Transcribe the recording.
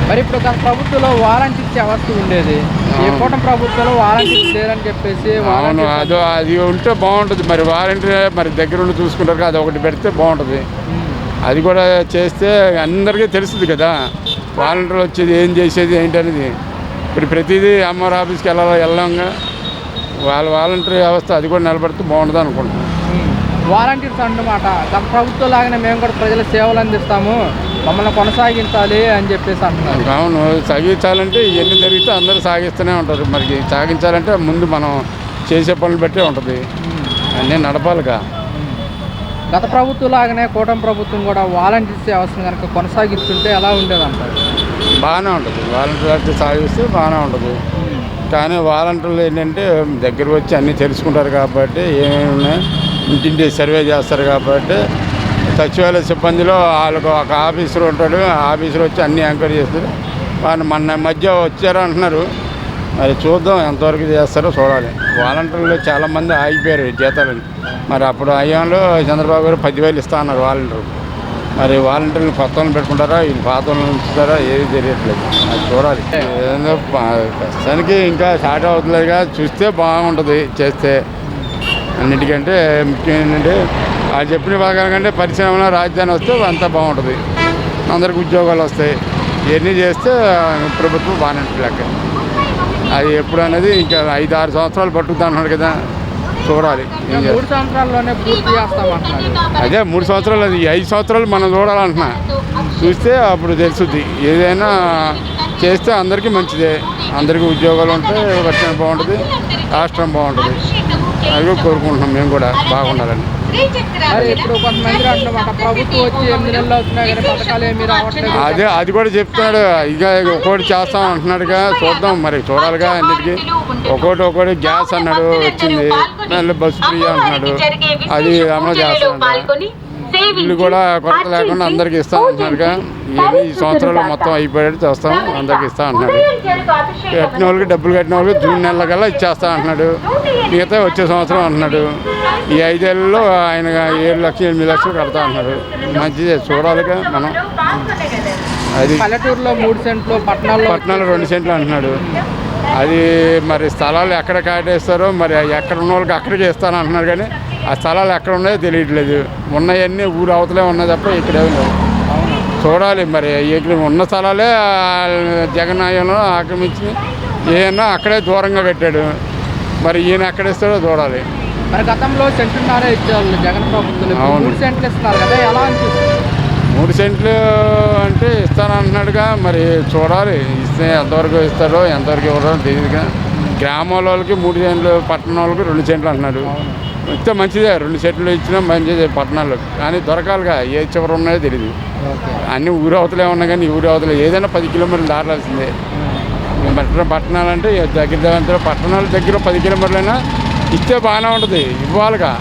మరి ఇప్పుడు గత ప్రభుత్వంలో వాలంటీర్స్ వ్యవస్థ ఉండేది. ఈ కూటమి ప్రభుత్వంలో వాలంటీర్స్ లేరని చెప్పేసి అవును, అది ఉంటే బాగుంటుంది. మరి వాలంటీర్ మరి దగ్గరుండి చూసుకుంటారు కదా, అది ఒకటి పెడితే బాగుంటుంది. అది కూడా చేస్తే అందరికీ తెలుస్తుంది కదా, వాలంటీర్లు వచ్చేది ఏం చేసేది ఏంటి అనేది. ఇప్పుడు ప్రతిదీ ఎంఆర్ ఆఫీస్కి వెళ్ళంగా వాలంటీర్ వ్యవస్థ అది కూడా నిలబడితే బాగుంటుంది అనుకుంటున్నాను. వాలంటీర్స్ అన్నమాట గత ప్రభుత్వం లాగానే మేము కూడా ప్రజల సేవలు అందిస్తాము, మమ్మల్ని కొనసాగించాలి అని చెప్పేసి అంటున్నారు. అవును, సాగించాలంటే ఇవన్నీ జరిగితే అందరూ సాగిస్తూనే ఉంటారు. మరి సాగించాలంటే ముందు మనం చేసే పనులు బట్టే ఉంటుంది, అన్నీ నడపాలిగా. గత ప్రభుత్వం లాగానే కూటమి ప్రభుత్వం కూడా వాలంటీర్స్ వ్యవస్థను కనుక కొనసాగిస్తుంటే ఎలా ఉండేదంటారు? బాగానే ఉంటుంది. వాలంటీర్ సాగిస్తే బాగానే ఉంటుంది. కానీ వాలంటీర్లు ఏంటంటే దగ్గర వచ్చి అన్నీ తెలుసుకుంటారు కాబట్టి, ఏమేమి ఉన్నాయి ఇంటింటి సర్వే చేస్తారు కాబట్టి, సచివాలయ సిబ్బందిలో వాళ్ళకు ఒక ఆఫీసర్ ఉంటాడు, ఆ ఆఫీసర్ వచ్చి అన్నీ ఎంక్వైరీ చేస్తారు. వాళ్ళు మన మధ్య వచ్చారు అంటున్నారు, మరి చూద్దాం ఎంతవరకు చేస్తారో చూడాలి. వాలంటీర్లు చాలామంది ఆగిపోయారు జీతాలని. మరి అప్పుడు అయ్యాంలో చంద్రబాబు గారు 10,000 ఇస్తా అన్నారు వాలంటీర్లు. మరి వాలంటీర్లు కొత్త వాళ్ళని పెట్టుకుంటారా, వీళ్ళు పాత వాళ్ళని ఉంచుతారా, ఏది తెలియట్లేదు. అది చూడాలి. ఏదో ప్రస్తుతానికి ఇంకా స్టార్ట్ అవుతుందిగా, చూస్తే బాగుంటుంది చేస్తే. అన్నిటికంటే ముఖ్యం ఏంటంటే వాళ్ళు చెప్పిన భాగం కంటే పరిశ్రమలో రాజధాని వస్తే అంతా బాగుంటుంది, అందరికి ఉద్యోగాలు వస్తాయి. ఇవన్నీ చేస్తే ప్రభుత్వం బాగానే ఉంటుంది లెక్క. అది ఎప్పుడు అనేది ఇంకా 5-6 సంవత్సరాలు పట్టుకుతా అన్నాడు కదా, చూడాలి. 3 సంవత్సరాల్లోనే పూర్తి చేస్తామంటున్నారు. అదే 3 సంవత్సరాలు, అది 5 సంవత్సరాలు మనం చూడాలంటున్నా. చూస్తే అప్పుడు తెలుస్తుంది. ఏదైనా చేస్తే అందరికీ మంచిదే, అందరికీ ఉద్యోగాలు ఉంటే రక్షణ బాగుంటుంది, రాష్ట్రం బాగుంటుంది. అది కూడా కోరుకుంటున్నాం మేము కూడా బాగుండాలని. ఇప్పుడు కొంతమంది అంటున్నమాట ప్రభుత్వం వచ్చి 8 నెలలు అవుతున్నాయి కానీ పథకాలు ఏమి రావట్లేదు. అది కూడా చెప్తున్నాడు. ఇక ఒక్కోటి చేస్తాం అంటున్నాడుగా, చూద్దాం మరి, చూడాలిగా. అన్నిటికీ ఒక్కోటి గ్యాస్ అన్నాడు వచ్చింది, మళ్ళీ బస్సు ఫ్రీ అంటున్నాడు, అది అమలు చేస్తాడు. ఇల్లు కూడా కొరత లేకుండా అందరికి ఇస్తాం అంటున్నాడుగా. ఇవన్నీ ఈ సంవత్సరాలు మొత్తం అయిపోయేట్టు చేస్తాం, అందరికి ఇస్తాం అంటున్నాడు. కట్టిన వాళ్ళకి, డబ్బులు కట్టిన వాళ్ళకి జూన్ నెల కల్లా ఇచ్చేస్తాం అంటున్నాడు. మిగతా వచ్చే సంవత్సరం అంటున్నాడు. ఈ 5 ఏళ్ళలో ఆయన 7 లక్షలు 8 లక్షలు కడతా అంటున్నాడు. మంచిదే, చూడాలిగా మనం. అది పల్లెటూరులో 3 సెంట్లు, పట్టణాల్లో 2 సెంట్లు అంటున్నాడు. అది మరి స్థలాలు ఎక్కడ కేటాయిస్తారో, మరి ఎక్కడ ఉన్న వాళ్ళకి అక్కడికి ఇస్తాను అంటున్నారు. కానీ ఆ స్థలాలు ఎక్కడ ఉన్నాయో తెలియట్లేదు. ఉన్నాయన్నీ ఊరు అవతలే ఉన్నాయి తప్ప ఇక్కడే ఉన్నాయి. చూడాలి మరి. ఇక్కడ ఉన్న స్థలాలే జగన్ హయాంలో ఆక్రమించి ఏమన్నా అక్కడే దూరంగా పెట్టాడు. మరి ఈయన ఎక్కడ ఇస్తాడో చూడాలి. మరి గతంలో సెంటున్నారే ఇచ్చేవాళ్ళు జగన్ ప్రభుత్వం, 3 సెంట్లు ఇస్తున్నారు కదా, ఎలా అనిపిస్తుంది? 3 సెంట్లు అంటే ఇస్తానంటున్నాడుగా, మరి చూడాలి. ఇస్తే ఎంతవరకు ఇస్తాడో ఎంతవరకు ఇవ్వడో తెలియదుగా. గ్రామాల వాళ్ళకి 3 సెంట్లు, పట్టణం వాళ్ళకి 2 సెంట్లు అంటున్నాడు. ఇస్తే మంచిదే, 2 సెంట్లు ఇచ్చినా మంచిదే పట్టణాల్లో. కానీ దొరకాలిగా, ఏ చివర ఉన్నాయో తెలియదు. అన్నీ ఊరు అవతలే ఉన్నాయి, కానీ ఊరు అవతలే ఏదైనా 10 కిలోమీటర్లు దాటాల్సిందే. పట్టణాలు అంటే దగ్గర పట్టణాల దగ్గర 10 కిలోమీటర్లైనా ఇస్తే బాగానే ఉంటుంది, ఇవ్వాలిగా.